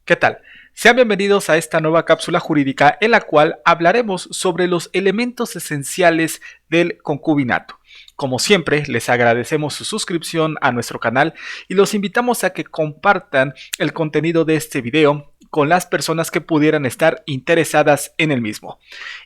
¿Qué tal? Sean bienvenidos a esta nueva cápsula jurídica en la cual hablaremos sobre los elementos esenciales del concubinato. Como siempre, les agradecemos su suscripción a nuestro canal y los invitamos a que compartan el contenido de este video con las personas que pudieran estar interesadas en el mismo.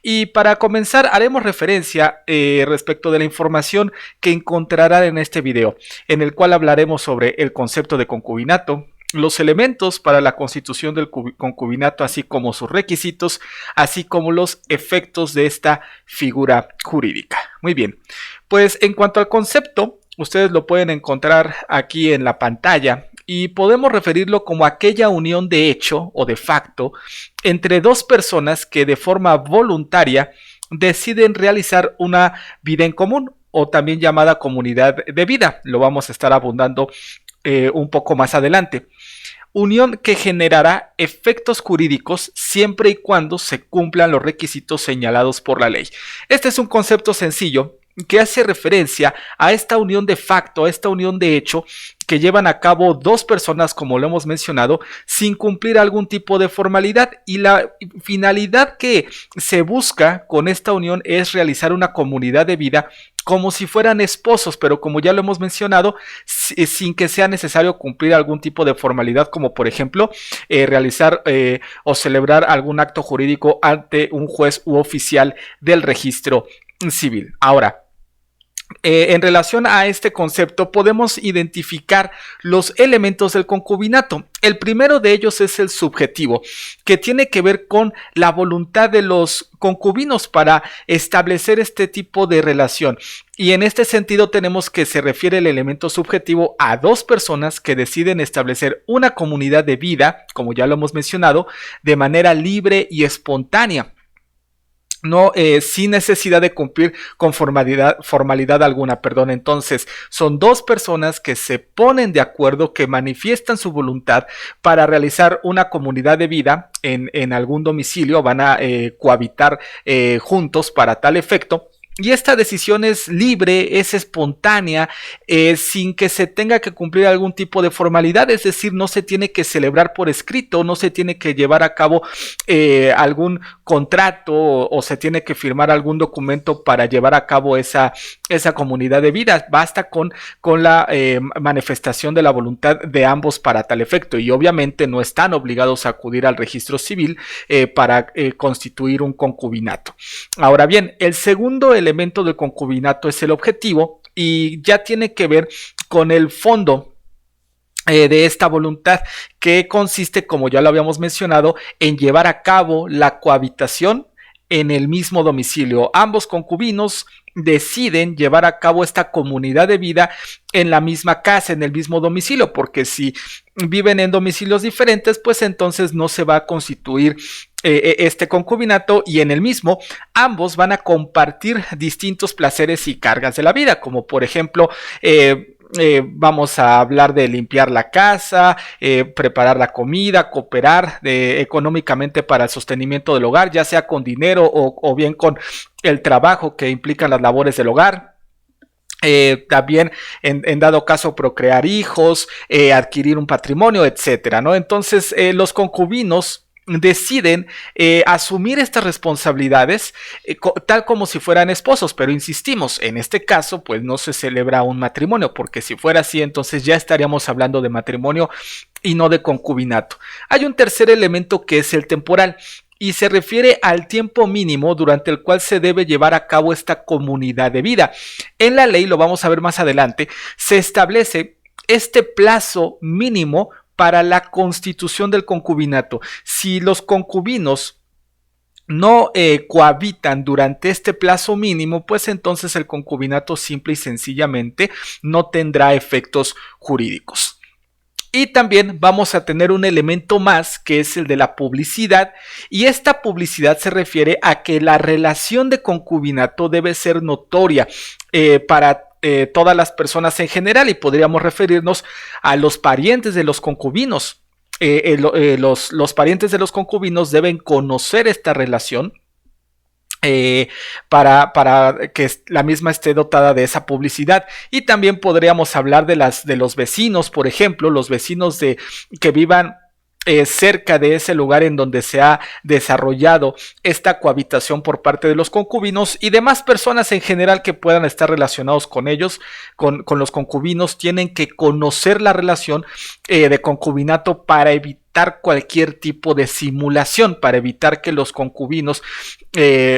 Y para comenzar, haremos referencia respecto de la información que encontrarán en este video, en el cual hablaremos sobre el concepto de concubinato, los elementos para la constitución del concubinato, así como sus requisitos, así como los efectos de esta figura jurídica. Muy bien, pues en cuanto al concepto, ustedes lo pueden encontrar aquí en la pantalla y podemos referirlo como aquella unión de hecho o de facto entre dos personas que de forma voluntaria deciden realizar una vida en común o también llamada comunidad de vida. Lo vamos a estar abundando un poco más adelante. Unión que generará efectos jurídicos siempre y cuando se cumplan los requisitos señalados por la ley. Este es un concepto sencillo que hace referencia a esta unión de facto, a esta unión de hecho que llevan a cabo dos personas, como lo hemos mencionado, sin cumplir algún tipo de formalidad, y la finalidad que se busca con esta unión es realizar una comunidad de vida como si fueran esposos, pero como ya lo hemos mencionado, sin que sea necesario cumplir algún tipo de formalidad, como por ejemplo realizar o celebrar algún acto jurídico ante un juez u oficial del registro civil. Ahora, en relación a este concepto podemos identificar los elementos del concubinato. El primero de ellos es el subjetivo, que tiene que ver con la voluntad de los concubinos para establecer este tipo de relación. Y en este sentido tenemos que se refiere el elemento subjetivo a dos personas que deciden establecer una comunidad de vida, como ya lo hemos mencionado, de manera libre y espontánea. No, sin necesidad de cumplir con formalidad alguna, perdón. Entonces, son dos personas que se ponen de acuerdo, que manifiestan su voluntad para realizar una comunidad de vida en algún domicilio, van a cohabitar juntos para tal efecto. Y esta decisión es libre, es espontánea, sin que se tenga que cumplir algún tipo de formalidad, es decir, no se tiene que celebrar por escrito, no se tiene que llevar a cabo algún contrato o se tiene que firmar algún documento para llevar a cabo esa comunidad de vida. Basta con la manifestación de la voluntad de ambos para tal efecto, y obviamente no están obligados a acudir al registro civil para constituir un concubinato. Ahora bien, el segundo elemento del concubinato es el objetivo, y ya tiene que ver con el fondo de esta voluntad, que consiste, como ya lo habíamos mencionado, en llevar a cabo la cohabitación en el mismo domicilio. Ambos concubinos deciden llevar a cabo esta comunidad de vida en la misma casa, en el mismo domicilio, porque si viven en domicilios diferentes, pues entonces no se va a constituir este concubinato, y en el mismo ambos van a compartir distintos placeres y cargas de la vida, como por ejemplo vamos a hablar de limpiar la casa, preparar la comida, cooperar económicamente para el sostenimiento del hogar, ya sea con dinero o bien con el trabajo que implican las labores del hogar. También en dado caso procrear hijos, adquirir un patrimonio, etcétera, ¿no? Entonces los concubinos deciden asumir estas responsabilidades tal como si fueran esposos, pero insistimos, en este caso pues no se celebra un matrimonio, porque si fuera así entonces ya estaríamos hablando de matrimonio y no de concubinato. Hay un tercer elemento que es el temporal, y se refiere al tiempo mínimo durante el cual se debe llevar a cabo esta comunidad de vida. En la ley, lo vamos a ver más adelante, se establece este plazo mínimo para la constitución del concubinato. Si los concubinos no cohabitan durante este plazo mínimo, pues entonces el concubinato simple y sencillamente no tendrá efectos jurídicos. Y también vamos a tener un elemento más, que es el de la publicidad, y esta publicidad se refiere a que la relación de concubinato debe ser notoria para todas las personas en general, y podríamos referirnos a los parientes de los concubinos. Los parientes de los concubinos deben conocer esta relación para que la misma esté dotada de esa publicidad. Y también podríamos hablar de los vecinos, por ejemplo, los vecinos que vivan cerca de ese lugar en donde se ha desarrollado esta cohabitación por parte de los concubinos y demás personas en general que puedan estar relacionados con ellos, con los concubinos, tienen que conocer la relación de concubinato para evitar cualquier tipo de simulación, para evitar que los concubinos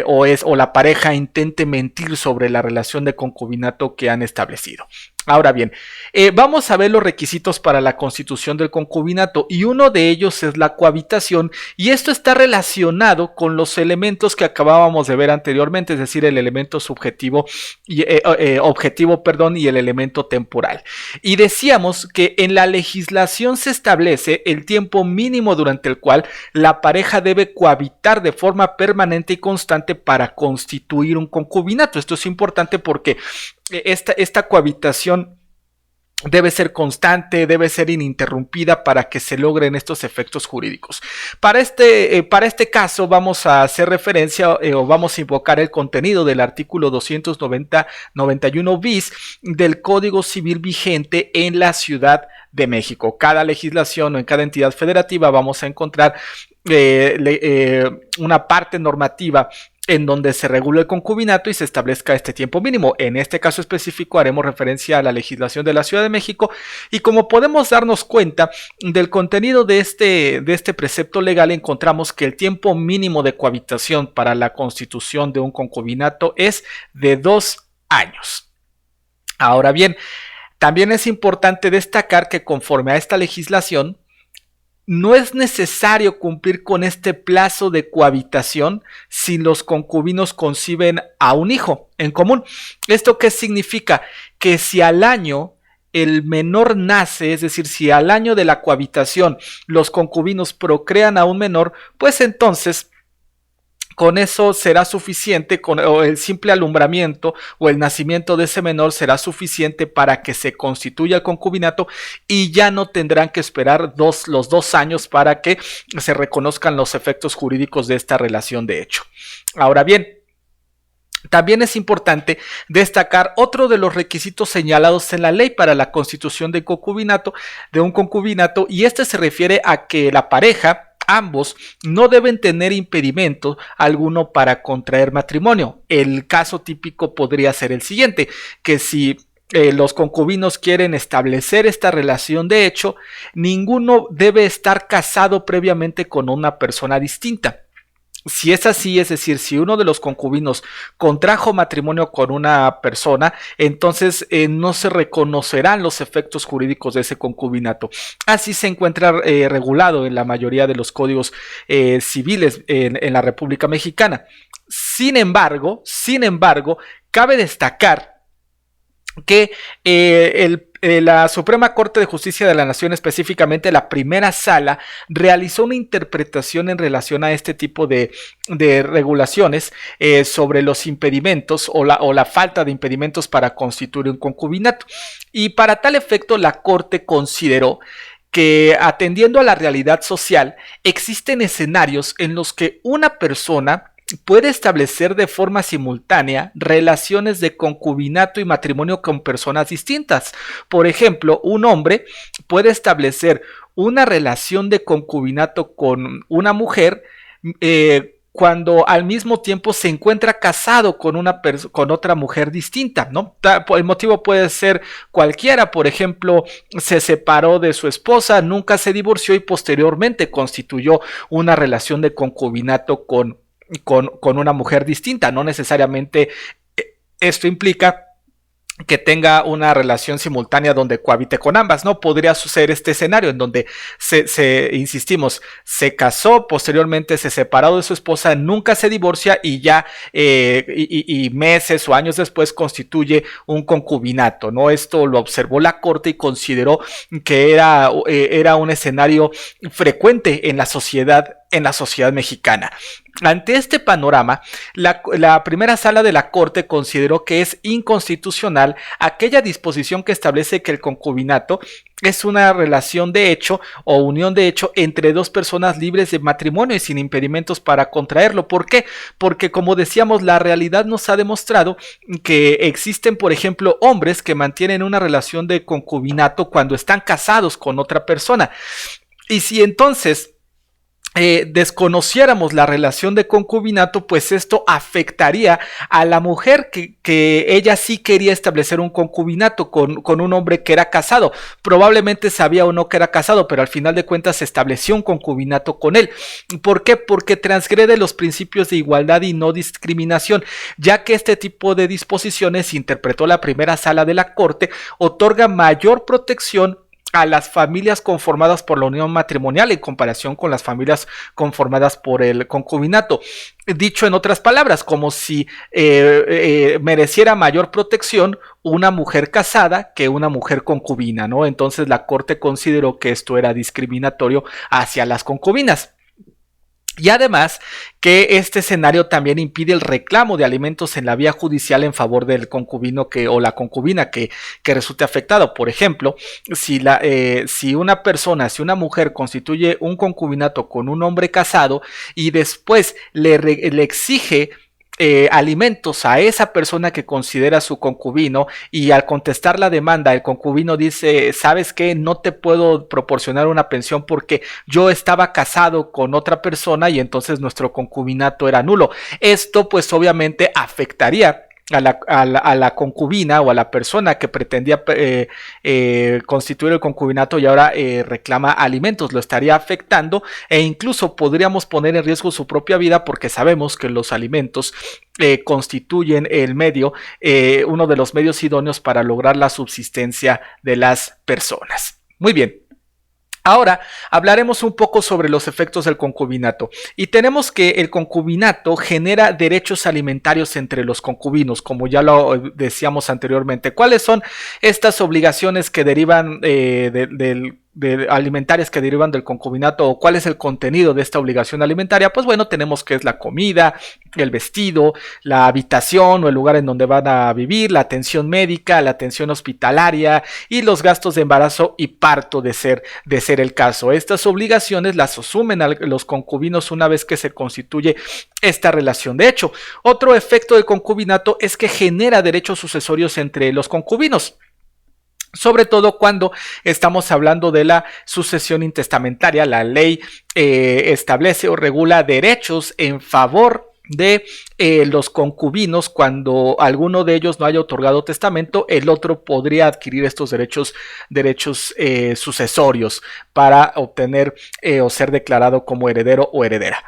o la pareja intente mentir sobre la relación de concubinato que han establecido. Ahora bien, vamos a ver los requisitos para la constitución del concubinato y uno de ellos es la cohabitación y esto está relacionado con los elementos que acabábamos de ver anteriormente, es decir, el elemento subjetivo y objetivo, perdón, y el elemento temporal. Y decíamos que en la legislación se establece el tiempo mínimo durante el cual la pareja debe cohabitar de forma permanente y constante para constituir un concubinato. Esto es importante porque esta cohabitación debe ser constante, debe ser ininterrumpida para que se logren estos efectos jurídicos. Para este caso vamos a hacer referencia o vamos a invocar el contenido del artículo 291 bis del Código Civil vigente en la Ciudad de México. Cada legislación o en cada entidad federativa vamos a encontrar una parte normativa en donde se regula el concubinato y se establezca este tiempo mínimo. En este caso específico haremos referencia a la legislación de la Ciudad de México y como podemos darnos cuenta del contenido de este precepto legal, encontramos que el tiempo mínimo de cohabitación para la constitución de un concubinato es de 2 años. Ahora bien, también es importante destacar que conforme a esta legislación, no es necesario cumplir con este plazo de cohabitación si los concubinos conciben a un hijo en común. ¿Esto qué significa? Que si al año el menor nace, es decir, si al año de la cohabitación los concubinos procrean a un menor, pues entonces con eso será suficiente, o el simple alumbramiento o el nacimiento de ese menor será suficiente para que se constituya el concubinato y ya no tendrán que esperar los 2 años para que se reconozcan los efectos jurídicos de esta relación de hecho. Ahora bien, también es importante destacar otro de los requisitos señalados en la ley para la constitución de un concubinato, y este se refiere a que la pareja, ambos, no deben tener impedimento alguno para contraer matrimonio. El caso típico podría ser el siguiente, que si los concubinos quieren establecer esta relación de hecho, ninguno debe estar casado previamente con una persona distinta. Si es así, es decir, si uno de los concubinos contrajo matrimonio con una persona, entonces no se reconocerán los efectos jurídicos de ese concubinato. Así se encuentra regulado en la mayoría de los códigos civiles en la República Mexicana. Sin embargo, cabe destacar que la Suprema Corte de Justicia de la Nación, específicamente la primera sala, realizó una interpretación en relación a este tipo de regulaciones sobre los impedimentos o la falta de impedimentos para constituir un concubinato. Y para tal efecto, la Corte consideró que, atendiendo a la realidad social, existen escenarios en los que una persona puede establecer de forma simultánea relaciones de concubinato y matrimonio con personas distintas. Por ejemplo, un hombre puede establecer una relación de concubinato con una mujer cuando al mismo tiempo se encuentra casado con otra mujer distinta, ¿no? El motivo puede ser cualquiera. Por ejemplo, se separó de su esposa, nunca se divorció y posteriormente constituyó una relación de concubinato con una mujer distinta. No necesariamente esto implica que tenga una relación simultánea donde cohabite con ambas, ¿no? Podría suceder este escenario en donde insistimos, se casó, posteriormente se separó de su esposa, nunca se divorcia y ya y meses o años después constituye un concubinato, ¿no? Esto lo observó la Corte y consideró que era un escenario frecuente en la sociedad mexicana. Ante este panorama, la primera sala de la Corte consideró que es inconstitucional aquella disposición que establece que el concubinato es una relación de hecho o unión de hecho entre dos personas libres de matrimonio y sin impedimentos para contraerlo. ¿Por qué? Porque, como decíamos, la realidad nos ha demostrado que existen, por ejemplo, hombres que mantienen una relación de concubinato cuando están casados con otra persona. Y si entonces desconociéramos la relación de concubinato, pues esto afectaría a la mujer que ella sí quería establecer un concubinato con un hombre que era casado. Probablemente sabía o no que era casado, pero al final de cuentas se estableció un concubinato con él. ¿Por qué? Porque transgrede los principios de igualdad y no discriminación, ya que este tipo de disposiciones, interpretó la primera sala de la Corte, otorga mayor protección a las familias conformadas por la unión matrimonial en comparación con las familias conformadas por el concubinato. Dicho en otras palabras, como si mereciera mayor protección una mujer casada que una mujer concubina, ¿no? Entonces la Corte consideró que esto era discriminatorio hacia las concubinas. Y además que este escenario también impide el reclamo de alimentos en la vía judicial en favor del concubino o la concubina que resulte afectado. Por ejemplo, si una mujer constituye un concubinato con un hombre casado y después le exige alimentos a esa persona que considera su concubino, y al contestar la demanda el concubino dice: ¿sabes qué? No te puedo proporcionar una pensión porque yo estaba casado con otra persona y entonces nuestro concubinato era nulo. Esto pues obviamente afectaría a la concubina o a la persona que pretendía constituir el concubinato y ahora reclama alimentos. Lo estaría afectando e incluso podríamos poner en riesgo su propia vida, porque sabemos que los alimentos constituyen uno de los medios idóneos para lograr la subsistencia de las personas. Muy bien. Ahora hablaremos un poco sobre los efectos del concubinato, y tenemos que el concubinato genera derechos alimentarios entre los concubinos, como ya lo decíamos anteriormente. ¿Cuáles son estas obligaciones que derivan alimentarias que derivan del concubinato, o cuál es el contenido de esta obligación alimentaria? Pues bueno, tenemos que es la comida, el vestido, la habitación o el lugar en donde van a vivir, la atención médica, la atención hospitalaria y los gastos de embarazo y parto de ser el caso. Estas obligaciones las asumen los concubinos una vez que se constituye esta relación. De hecho, otro efecto del concubinato es que genera derechos sucesorios entre los concubinos, sobre todo cuando estamos hablando de la sucesión intestamentaria. La ley establece o regula derechos en favor de los concubinos. Cuando alguno de ellos no haya otorgado testamento, el otro podría adquirir estos derechos sucesorios para obtener o ser declarado como heredero o heredera.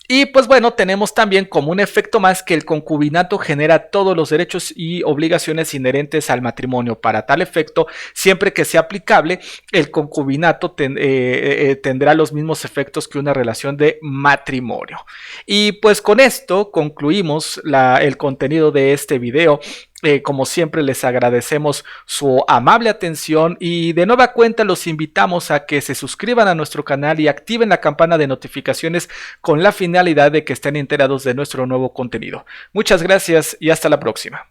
Y pues bueno, tenemos también como un efecto más que el concubinato genera todos los derechos y obligaciones inherentes al matrimonio. Para tal efecto, siempre que sea aplicable, el concubinato tendrá los mismos efectos que una relación de matrimonio. Y pues con esto concluimos el contenido de este video. Como siempre, les agradecemos su amable atención y de nueva cuenta los invitamos a que se suscriban a nuestro canal y activen la campana de notificaciones con la finalidad de que estén enterados de nuestro nuevo contenido. Muchas gracias y hasta la próxima.